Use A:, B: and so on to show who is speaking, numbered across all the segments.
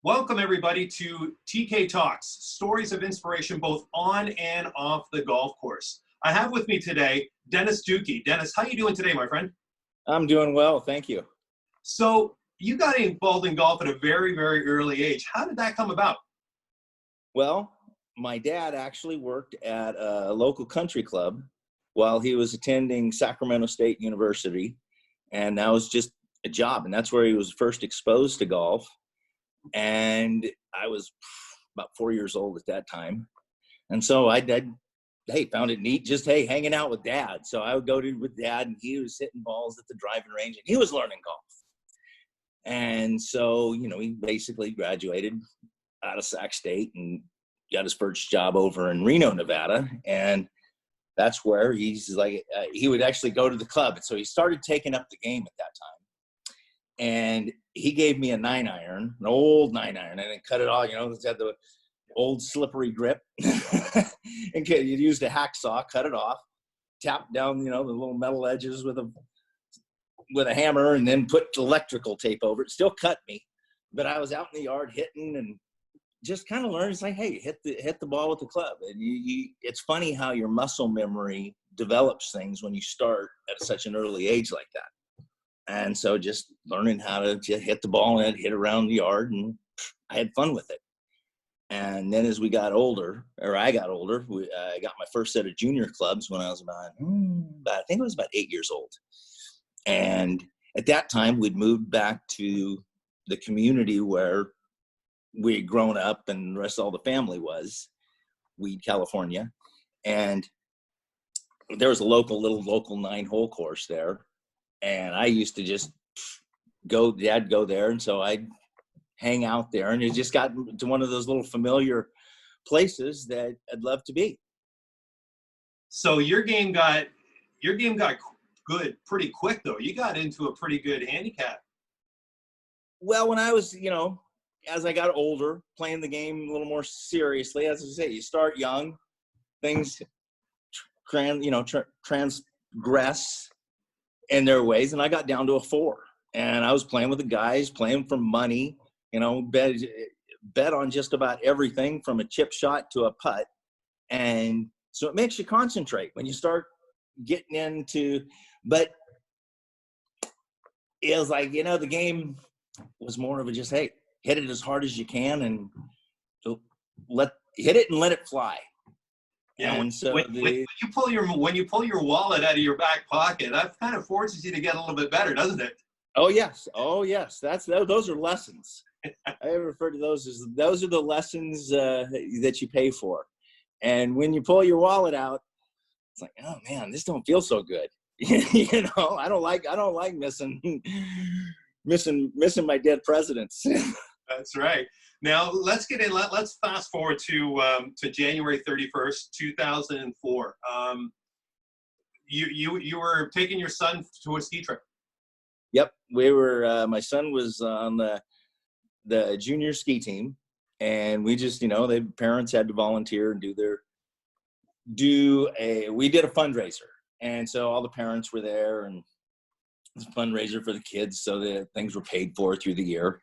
A: Welcome everybody to TK Talks, stories of inspiration both on and off the golf course. I have with me today, Dennis Duchi. Dennis, how you doing today, my friend?
B: I'm doing well, thank you.
A: So you got involved in golf at a very, very early age. How did that come about?
B: Well, my dad actually worked at a local country club while he was attending Sacramento State University, and that was just a job, and that's where he was first exposed to golf. And I was about 4 years old at that time. And so I found it neat, just, hanging out with dad. So I would go with dad, and he was hitting balls at the driving range, and he was learning golf. And so, he basically graduated out of Sac State and got his first job over in Reno, Nevada. And that's where he's like, he would actually go to the club. And so he started taking up the game at that time. And he gave me a 9-iron, an old 9-iron, and then cut it all, it had the old slippery grip. And you used a hacksaw, cut it off, tapped down, the little metal edges with a hammer, and then put electrical tape over it. Still cut me, but I was out in the yard hitting and just kind of learned. It's like, hey, hit the ball with the club. And it's funny how your muscle memory develops things when you start at such an early age like that. And so just learning how to just hit the ball and hit around the yard, and I had fun with it. And then as I got older, I got my first set of junior clubs when I was about I think I was about 8 years old. And at that time, we'd moved back to the community where we had grown up and the rest of all the family was, Weed, California. And there was a local 9-hole course there. And I used to just Dad go there. And so I'd hang out there, and it just got to one of those little familiar places that I'd love to be.
A: So your game got good pretty quick, though. You got into a pretty good handicap.
B: Well, when I was, as I got older, playing the game a little more seriously, as I say, you start young, things transgress in their ways, and I got down to a 4, and I was playing with the guys, playing for money, bet on just about everything from a chip shot to a putt. And so it makes you concentrate when you start getting into, but it was like, the game was more of a just, hey, hit it as hard as you can and hit it and let it fly.
A: Yeah,
B: and so
A: when you pull your wallet out of your back pocket, that kind of forces you to get a little bit better, doesn't it?
B: Oh yes. Those are lessons. I refer to those are the lessons that you pay for. And when you pull your wallet out, it's like, oh man, this don't feel so good. I don't like missing my dead presidents.
A: That's right. Now let's get in. Let's fast forward to January 31st, 2004. You were taking your son to a ski trip.
B: Yep, we were. My son was on the junior ski team, and we just, the parents had to volunteer and we did a fundraiser, and so all the parents were there, and it was a fundraiser for the kids, so that things were paid for through the year.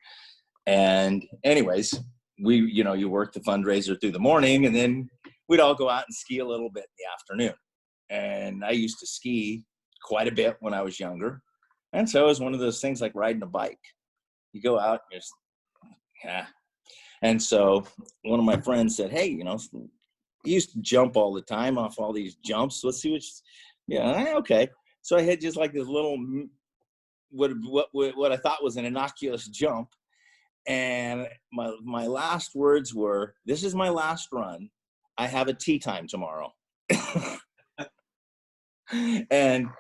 B: And anyways, you work the fundraiser through the morning, and then we'd all go out and ski a little bit in the afternoon. And I used to ski quite a bit when I was younger. And so it was one of those things like riding a bike. You go out and And so one of my friends said, hey, he used to jump all the time off all these jumps. Let's see okay. So I had just like this little, what I thought was an innocuous jump. And my last words were, this is my last run. I have a tee time tomorrow. And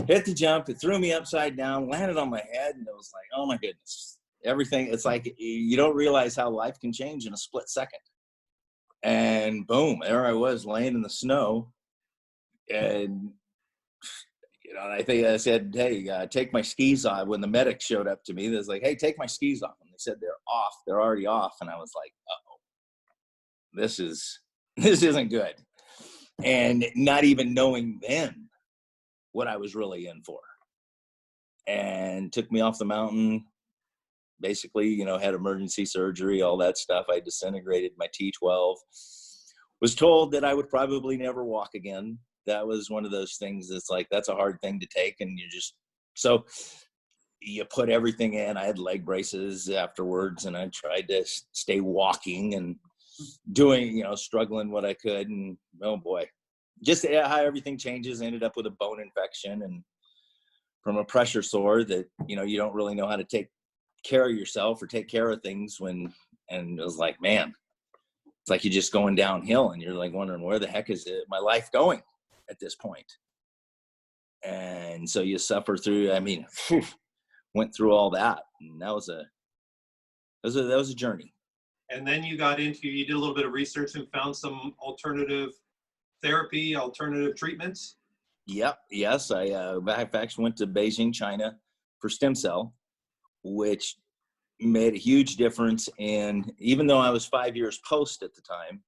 B: hit the jump. It threw me upside down, landed on my head. And it was like, oh my goodness, everything. It's like, you don't realize how life can change in a split second. And boom, there I was laying in the snow. And, I think I said, hey, take my skis off. When the medic showed up to me, they was like, hey, take my skis off. And they said, they're off. They're already off. And I was like, uh-oh, this isn't good. And not even knowing then what I was really in for. And took me off the mountain, basically, you know, had emergency surgery, all that stuff. I disintegrated my T12. Was told that I would probably never walk again. That was one of those things that's like, that's a hard thing to take. And you just, so you put everything in. I had leg braces afterwards, and I tried to stay walking and doing, you know, struggling what I could. And oh boy, just how everything changes. I ended up with a bone infection and from a pressure sore that, you know, you don't really know how to take care of yourself or take care of things when, and it was like, man, it's like you're just going downhill and you're like wondering where the heck is my life going at this point. And so you suffer through, I mean, went through all that, and that was a journey.
A: And then you did a little bit of research and found some alternative therapy, alternative treatments.
B: Yep. Yes. I actually went to Beijing, China for stem cell, which made a huge difference. And even though I was 5 years post at the time,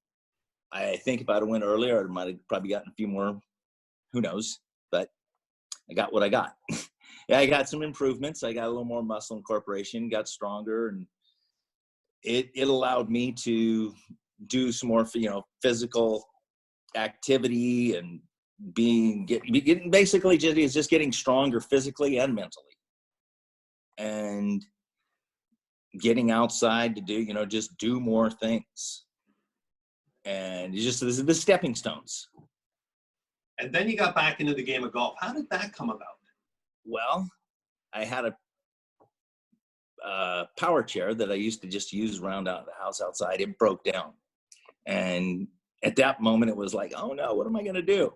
B: I think if I'd have went earlier, I might have probably gotten a few more, who knows, but I got what I got. Yeah, I got some improvements. I got a little more muscle incorporation, got stronger, and it allowed me to do some more, you know, physical activity and getting basically just getting stronger physically and mentally, and getting outside to do, you know, just do more things. And it's just the stepping stones.
A: And then you got back into the game of golf. How did that come about?
B: Well, I had a power chair that I used to just use around out the house outside. It broke down. And at that moment it was like, oh no, what am I going to do?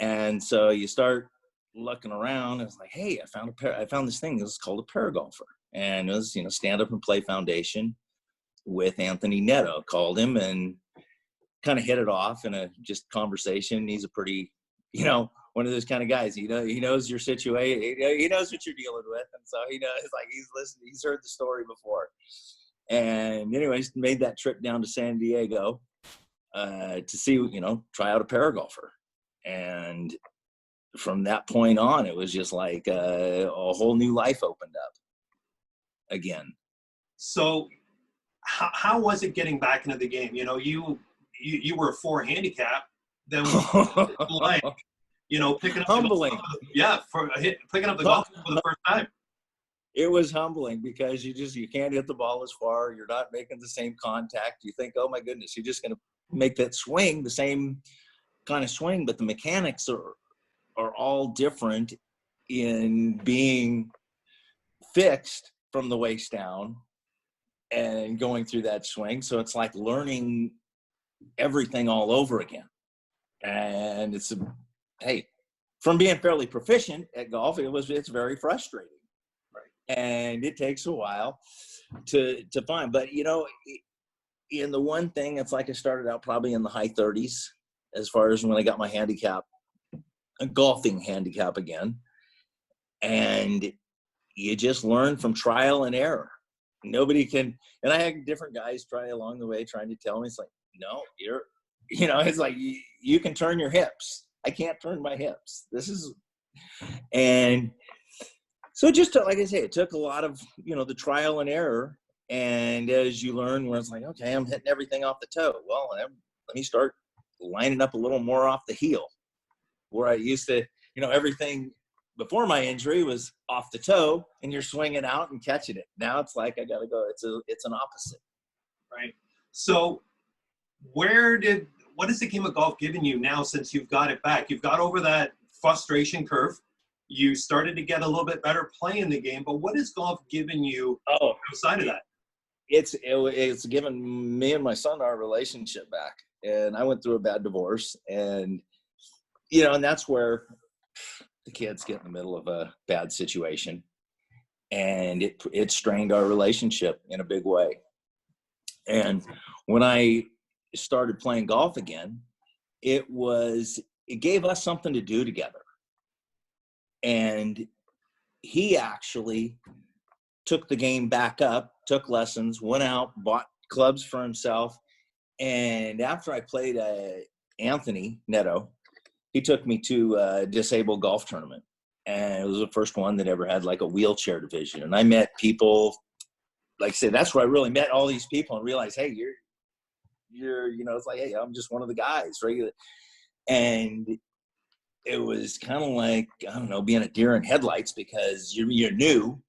B: And so you start looking around. It's like, hey, I found this thing. It was called a paragolfer. And it was, you know, Stand Up and Play Foundation with Anthony Netto. Called him and kind of hit it off in a just conversation. He's a pretty, you know, one of those kind of guys, you know, he knows your situation, he knows what you're dealing with. And so he knows, like, he's listened, he's heard the story before. And anyways, made that trip down to San Diego to see, you know, try out a paragolfer. And from that point on, it was just like a whole new life opened up again.
A: So how was it getting back into the game? You know, you were a 4 handicap, then like, you know, picking up
B: humbling.
A: Picking up the golf for the first time.
B: It was humbling because you can't hit the ball as far. You're not making the same contact. You think, oh my goodness, you're just going to make that swing, the same kind of swing, but the mechanics are all different in being fixed from the waist down and going through that swing. So it's like learning everything all over again. And hey, from being fairly proficient at golf, it's very frustrating. Right. And it takes a while to find, but you know, in the one thing, it's like I started out probably in the high 30s as far as when I got my handicap, a golfing handicap again. And you just learn from trial and error. Nobody can, and I had different guys try along the way trying to tell me, it's like, no, it's like, you can turn your hips. I can't turn my hips. And so just like I say, it took a lot of, you know, the trial and error. And as you learn, where it's like, okay, I'm hitting everything off the toe. Well, let me start lining up a little more off the heel, where I used to, you know, everything before my injury was off the toe and you're swinging out and catching it. Now it's like, I got to go. It's an opposite.
A: Right. So what has the game of golf given you now since you've got it back? You've got over that frustration curve. You started to get a little bit better playing the game, but what has golf given you outside of that?
B: It's given me and my son our relationship back. And I went through a bad divorce, and, you know, and that's where the kids get in the middle of a bad situation, and it strained our relationship in a big way. And when I started playing golf again, it gave us something to do together. And he actually took the game back up, took lessons, went out, bought clubs for himself. And after I played Anthony Netto, he took me to a disabled golf tournament. And it was the first one that ever had like a wheelchair division. And I met people like I said, that's where I really met all these people and realized, hey, you're, it's like, hey, I'm just one of the guys, right? And it was kind of like, I don't know, being a deer in headlights, because you're new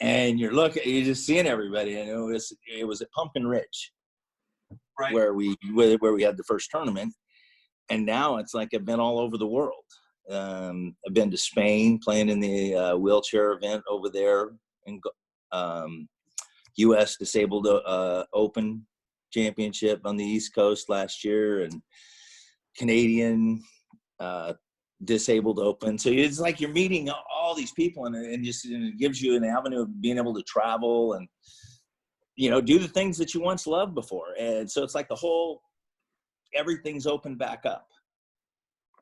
B: and you're just seeing everybody. And it was at Pumpkin Ridge,
A: right,
B: where we had the first tournament. And now it's like I've been all over the world. I've been to Spain playing in the wheelchair event over there, in U.S. Disabled Open Championship on the East Coast last year, and Canadian Disabled Open. So it's like you're meeting all these people, and it gives you an avenue of being able to travel and, do the things that you once loved before. And so it's like everything's opened back up.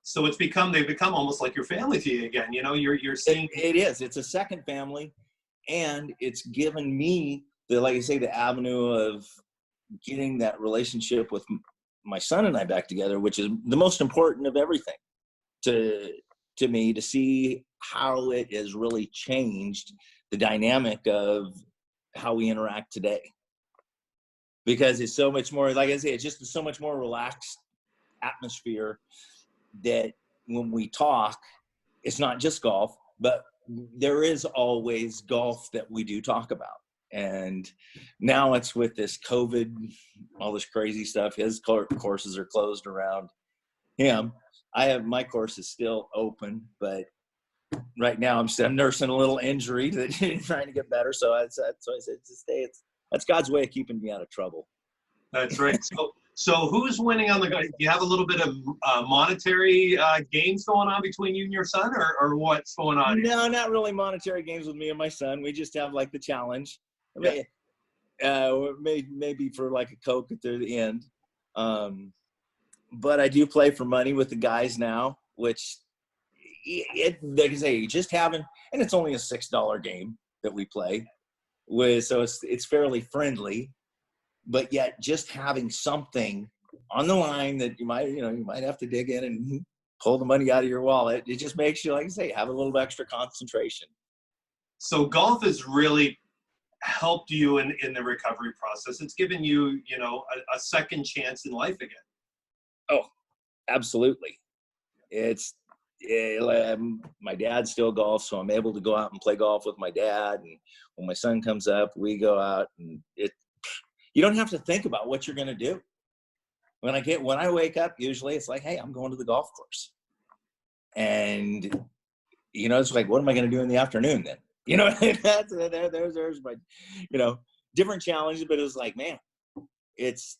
A: So they've become almost like your family to you again. You're seeing.
B: It is. It's a second family, and it's given me the avenue of getting that relationship with my son and I back together, which is the most important of everything to me, to see how it has really changed the dynamic of how we interact today. Because it's so much more, like I say, it's just so much more relaxed atmosphere, that when we talk, it's not just golf, but there is always golf that we do talk about. And now it's with this COVID, all this crazy stuff. His courses are closed around him. My course is still open, but right now I'm nursing a little injury that trying to get better. So I said to stay. That's God's way of keeping me out of trouble.
A: That's right. So who's winning on the guy? Do you have a little bit of monetary gains going on between you and your son, or what's going on?
B: No, not really monetary games with me and my son. We just have like the challenge.
A: Yeah.
B: Maybe for like a Coke at the end. But I do play for money with the guys now, which like I say, just having, and it's only a $6 game that we play with, so it's fairly friendly. But yet, just having something on the line that you might have to dig in and pull the money out of your wallet, it just makes you, like I say, have a little extra concentration.
A: So golf has really helped you in the recovery process. It's given you, a second chance in life again.
B: Oh, absolutely. My dad still golfs, so I'm able to go out and play golf with my dad. And when my son comes up, we go out, and you don't have to think about what you're going to do. When I wake up, usually it's like, hey, I'm going to the golf course. And, it's like, what am I going to do in the afternoon then? There's my, different challenges, but it was like, man, it's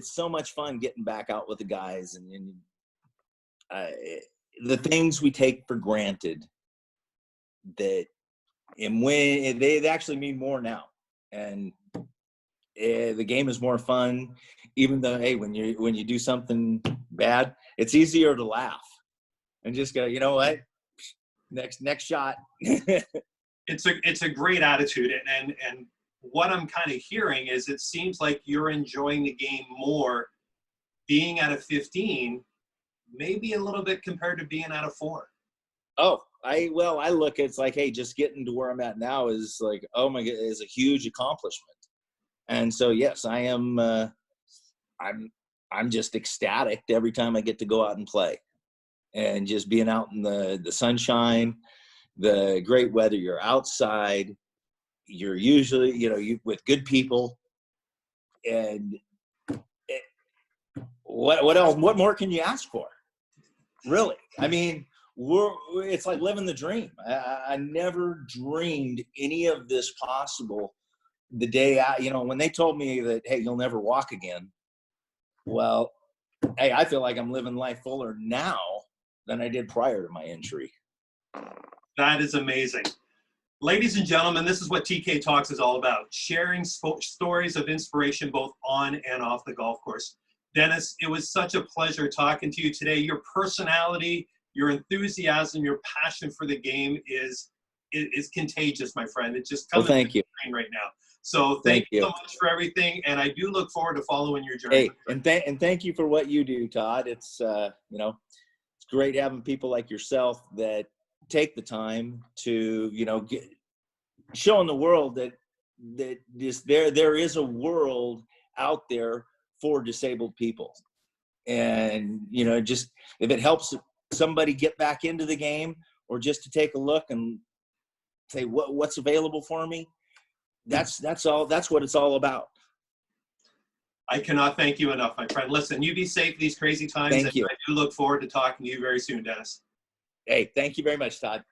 B: so much fun getting back out with the guys, and the things we take for granted and when they actually mean more now. And the game is more fun, even though, hey, when you do something bad, it's easier to laugh and just go, you know what, next shot.
A: It's a great attitude, and what I'm kind of hearing is it seems like you're enjoying the game more being at a 15, maybe a little bit compared to being at a 4.
B: Oh, I look, it's like, hey, just getting to where I'm at now is like, oh my God, is a huge accomplishment. And so, yes, I am, I'm just ecstatic every time I get to go out and play, and just being out in the sunshine, the great weather. You're outside, you're usually, with good people, and what else? What more can you ask for? Really? I mean, it's like living the dream. I never dreamed any of this possible. The day when they told me that, hey, you'll never walk again. Well, hey, I feel like I'm living life fuller now than I did prior to my injury.
A: That is amazing. Ladies and gentlemen, this is what TK Talks is all about, sharing stories of inspiration both on and off the golf course. Dennis, it was such a pleasure talking to you today. Your personality, your enthusiasm, your passion for the game is contagious, my friend. It just comes
B: thank you
A: right now. So thank you so much for everything, and I do look forward to following your journey.
B: Hey, and thank you for what you do, Todd. It's it's great having people like yourself that take the time to showing the world that that there is a world out there for disabled people. And, you know, just if it helps somebody get back into the game, or just to take a look and say what's available for me, that's what it's all about.
A: I cannot thank you enough, my friend. Listen, you be safe these crazy times.
B: Thank you.
A: I do look forward to talking to you very soon, Dennis.
B: Hey, thank you very much, Todd.